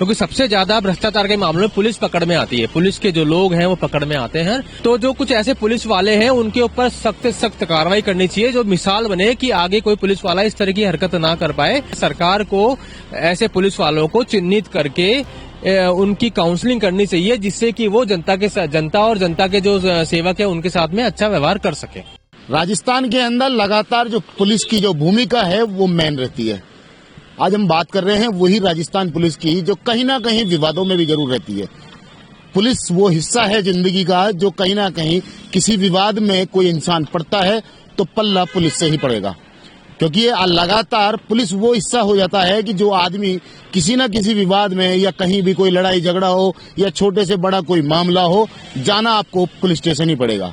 क्योंकि सबसे ज्यादा भ्रष्टाचार के मामलों में पुलिस पकड़ में आती है, पुलिस के जो लोग हैं वो पकड़ में आते हैं। तो जो कुछ ऐसे पुलिस वाले हैं उनके ऊपर सख्त से सख्त कार्रवाई करनी चाहिए, जो मिसाल बने कि आगे कोई पुलिस वाला इस तरह की हरकत ना कर पाए। सरकार को ऐसे पुलिस वालों को चिन्हित करके उनकी काउंसलिंग करनी चाहिए, जिससे कि वो जनता और जनता के जो सेवक है उनके साथ में अच्छा व्यवहार कर सके। राजस्थान के अंदर लगातार जो पुलिस की जो भूमिका है वो मेन रहती है। आज हम बात कर रहे हैं वही राजस्थान पुलिस की, जो कहीं ना कहीं विवादों में भी जरूर रहती है। पुलिस वो हिस्सा है जिंदगी का जो कहीं ना कहीं किसी विवाद में कोई इंसान पड़ता है तो पल्ला पुलिस से ही पड़ेगा, क्योंकि ये लगातार पुलिस वो हिस्सा हो जाता है कि जो आदमी किसी न किसी विवाद में या कहीं भी कोई लड़ाई झगड़ा हो या छोटे से बड़ा कोई मामला हो, जाना आपको पुलिस स्टेशन ही पड़ेगा।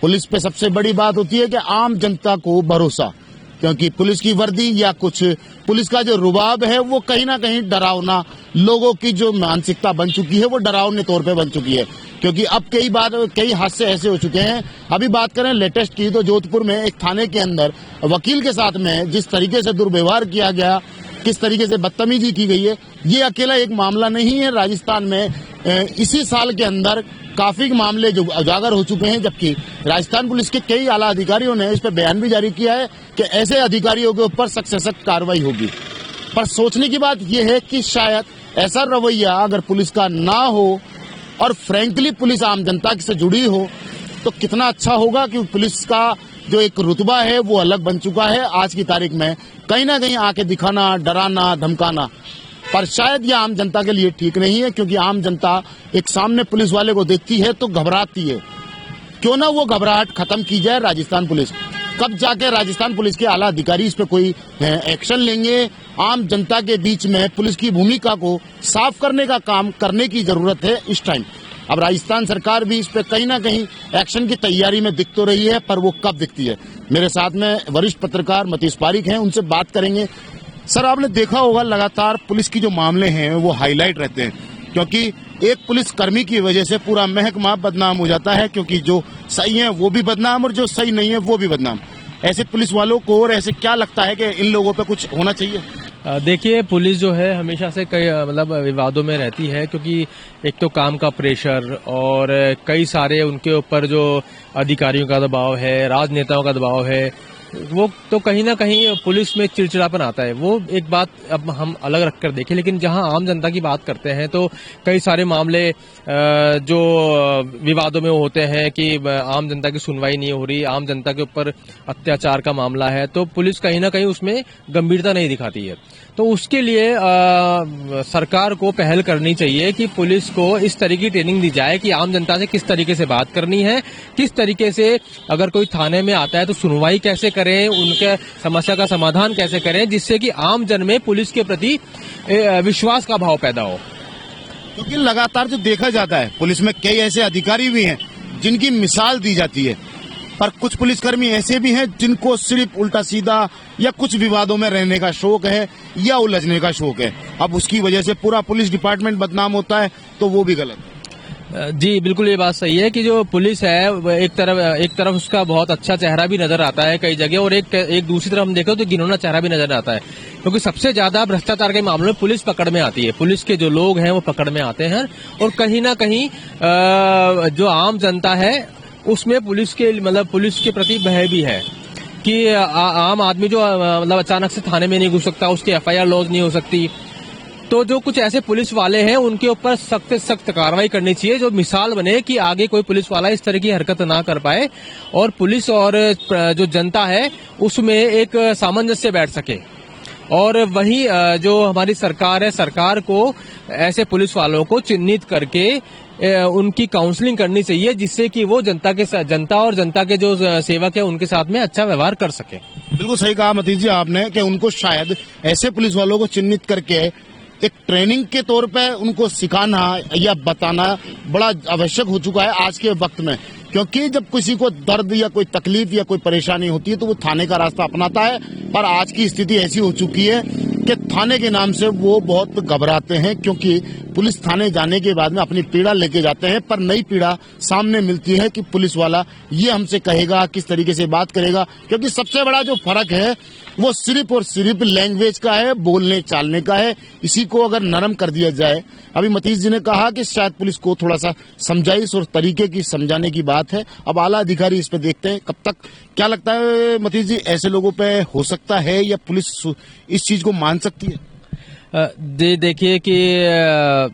पुलिस पे सबसे बड़ी बात होती है कि आम जनता को भरोसा, क्योंकि पुलिस की वर्दी या कुछ पुलिस का जो रुबाब है वो कहीं ना कहीं डरावना, लोगों की जो मानसिकता बन चुकी है वो डरावने तौर पे बन चुकी है। क्योंकि अब कई हादसे ऐसे हो चुके हैं। अभी बात करें लेटेस्ट की तो जोधपुर में एक थाने के अंदर वकील के साथ में जिस तरीके से दुर्व्यवहार किया गया, किस तरीके से बदतमीजी की गई है, ये अकेला एक मामला नहीं है। राजस्थान में इसी साल के अंदर काफी मामले जो उजागर हो चुके हैं, जबकि राजस्थान पुलिस के कई आला अधिकारियों ने इस पर बयान भी जारी किया है कि ऐसे अधिकारियों के ऊपर सख्त से सख्त कार्रवाई होगी। पर सोचने की बात यह है कि शायद ऐसा रवैया अगर पुलिस का ना हो और फ्रैंकली पुलिस आम जनता से जुड़ी हो तो कितना अच्छा होगा, कि पुलिस का जो एक रुतबा है वो अलग बन चुका है आज की तारीख में। कहीं ना कहीं आके दिखाना, डराना, धमकाना, पर शायद यह आम जनता के लिए ठीक नहीं है, क्योंकि आम जनता एक सामने पुलिस वाले को देखती है तो घबराती है। क्यों ना वो घबराहट खत्म की जाए। राजस्थान पुलिस कब जाके राजस्थान पुलिस के आला अधिकारी इस पे कोई एक्शन लेंगे। आम जनता के बीच में पुलिस की भूमिका को साफ करने का काम करने की जरूरत है इस टाइम। अब राजस्थान सरकार भी इस पे कहीं ना कहीं एक्शन की तैयारी में दिख तो रही है, पर वो कब दिखती है। मेरे साथ में वरिष्ठ पत्रकार मतीश पारिक हैं, उनसे बात करेंगे। सर, आपने देखा होगा लगातार पुलिस की जो मामले हैं वो हाईलाइट रहते हैं, क्योंकि एक पुलिस कर्मी की वजह से पूरा महकमा बदनाम हो जाता है, क्योंकि जो सही है वो भी बदनाम और जो सही नहीं है वो भी बदनाम। ऐसे पुलिस वालों को और ऐसे क्या लगता है कि इन लोगों पे कुछ होना चाहिए? देखिए, पुलिस जो है हमेशा से कई विवादों में रहती है, क्योंकि एक तो काम का प्रेशर और कई सारे उनके ऊपर जो अधिकारियों का दबाव है, राजनेताओं का दबाव है, वो तो कहीं ना कहीं पुलिस में चिड़चिड़ापन आता है। वो एक बात अब हम अलग रखकर देखें, लेकिन जहां आम जनता की बात करते हैं तो कई सारे मामले जो विवादों में होते हैं कि आम जनता की सुनवाई नहीं हो रही, आम जनता के ऊपर अत्याचार का मामला है, तो पुलिस कहीं ना कहीं उसमें गंभीरता नहीं दिखाती है। तो उसके लिए सरकार को पहल करनी चाहिए कि पुलिस को इस तरह की ट्रेनिंग दी जाए कि आम जनता से किस तरीके से बात करनी है, किस तरीके से अगर कोई थाने में आता है तो सुनवाई कैसे करें, उनके समस्या का समाधान कैसे करें, जिससे कि आम जन में पुलिस के प्रति विश्वास का भाव पैदा हो। क्योंकि लगातार जो देखा जाता है पुलिस में कई ऐसे अधिकारी भी हैं जिनकी मिसाल दी जाती है, पर कुछ पुलिसकर्मी ऐसे भी हैं जिनको सिर्फ उल्टा सीधा या कुछ विवादों में रहने का शौक है या उलझने का शौक है। अब उसकी वजह से पूरा पुलिस डिपार्टमेंट बदनाम होता है, तो वो भी गलत है। जी बिल्कुल, ये बात सही है कि जो पुलिस है एक तरफ उसका बहुत अच्छा चेहरा भी नजर आता है कई जगह, और एक दूसरी तरफ हम देखें तो घिनौना चेहरा भी नजर आता है, क्योंकि सबसे ज्यादा भ्रष्टाचार के मामलों में पुलिस पकड़ में आती है, पुलिस के जो लोग हैं वो पकड़ में आते हैं। और कहीं ना कहीं जो आम जनता है उसमें पुलिस के प्रति भय भी है कि आम आदमी जो अचानक से थाने में नहीं घुस सकता, उसकी FIR लॉन्च नहीं हो सकती। तो जो कुछ ऐसे पुलिस वाले हैं उनके ऊपर सख्त से सख्त कार्रवाई करनी चाहिए, जो मिसाल बने कि आगे कोई पुलिस वाला इस तरह की हरकत ना कर पाए और पुलिस और जो जनता है उसमें एक सामंजस्य बैठ सके। और वही जो हमारी सरकार है, सरकार को ऐसे पुलिस वालों को चिन्हित करके उनकी काउंसलिंग करनी चाहिए, जिससे कि वो जनता और जनता के जो सेवक है उनके साथ में अच्छा व्यवहार कर सके। बिल्कुल सही कहा मतीश जी आपने कि उनको शायद ऐसे पुलिस वालों को चिन्हित करके एक ट्रेनिंग के तौर पे उनको सिखाना या बताना बड़ा आवश्यक हो चुका है आज के वक्त में, क्योंकि जब किसी को दर्द या कोई तकलीफ या कोई परेशानी होती है तो वो थाने का रास्ता अपनाता है। पर आज की स्थिति ऐसी हो चुकी है कि थाने के नाम से वो बहुत घबराते हैं, क्योंकि पुलिस थाने जाने के बाद में अपनी पीड़ा लेके जाते हैं, पर नई पीड़ा सामने मिलती है कि पुलिस वाला ये हमसे कहेगा, किस तरीके से बात करेगा। क्योंकि सबसे बड़ा जो फर्क है वो सिर्फ और सिर्फ लैंग्वेज का है, बोलने चालने का है। इसी को अगर नरम कर दिया जाए, अभी मतीश जी ने कहा कि शायद पुलिस को थोड़ा सा समझाइश और तरीके की समझाने की बात है। अब आला अधिकारी इस पे देखते हैं कब तक। क्या लगता है मतीश जी, ऐसे लोगों पे हो सकता है या पुलिस इस चीज को मान सकती है? देखिए कि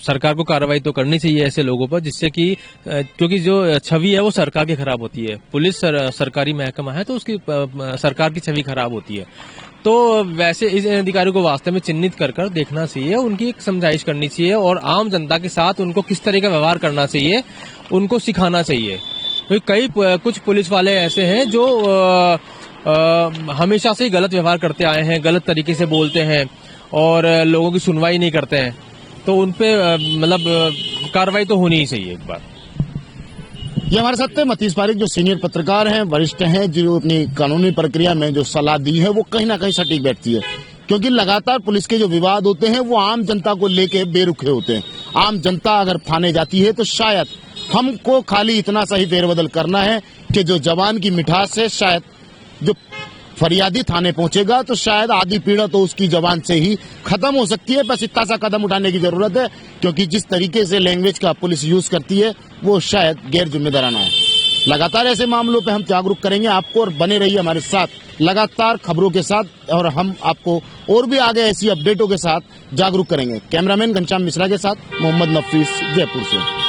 सरकार को कार्रवाई तो करनी चाहिए ऐसे लोगों पर, जिससे कि क्योंकि जो छवि है वो सरकार की खराब होती है। पुलिस सरकारी महकमा है तो उसकी सरकार की छवि खराब होती है। तो वैसे इस अधिकारी को वास्तव में चिन्हित कर देखना चाहिए, उनकी एक समझाइश करनी चाहिए और आम जनता के साथ उनको किस तरह का व्यवहार करना चाहिए उनको सिखाना चाहिए। क्योंकि कुछ पुलिस वाले ऐसे हैं जो हमेशा से ही गलत व्यवहार करते आए हैं, गलत तरीके से बोलते हैं और लोगों की सुनवाई नहीं करते हैं। तो उनपे मतलब कार्रवाई तो होनी ही चाहिए एक बार। ये हमारे साथ थे मतीश पारिक, जो सीनियर पत्रकार हैं, वरिष्ठ हैं, जो अपनी कानूनी प्रक्रिया में जो सलाह दी है वो कहीं ना कहीं सटीक बैठती है। क्योंकि लगातार पुलिस के जो विवाद होते हैं वो आम जनता को लेके बेरुखे होते हैं। आम जनता अगर फाने जाती है तो शायद हमको खाली इतना सा ही फेरबदल करना है कि जो जवान की मिठास है, शायद जो फरियादी थाने पहुंचेगा तो शायद आधी पीड़ा तो उसकी जबान से ही खत्म हो सकती है। बस इतना सा कदम उठाने की जरूरत है, क्योंकि जिस तरीके से लैंग्वेज का पुलिस यूज करती है वो शायद गैर जिम्मेदाराना है। लगातार ऐसे मामलों पे हम जागरूक करेंगे आपको, और बने रहिए हमारे साथ लगातार खबरों के साथ, और हम आपको और भी आगे ऐसी अपडेटों के साथ जागरूक करेंगे। कैमरामैन घनश्याम मिश्रा के साथ मोहम्मद नफीस, जयपुर से।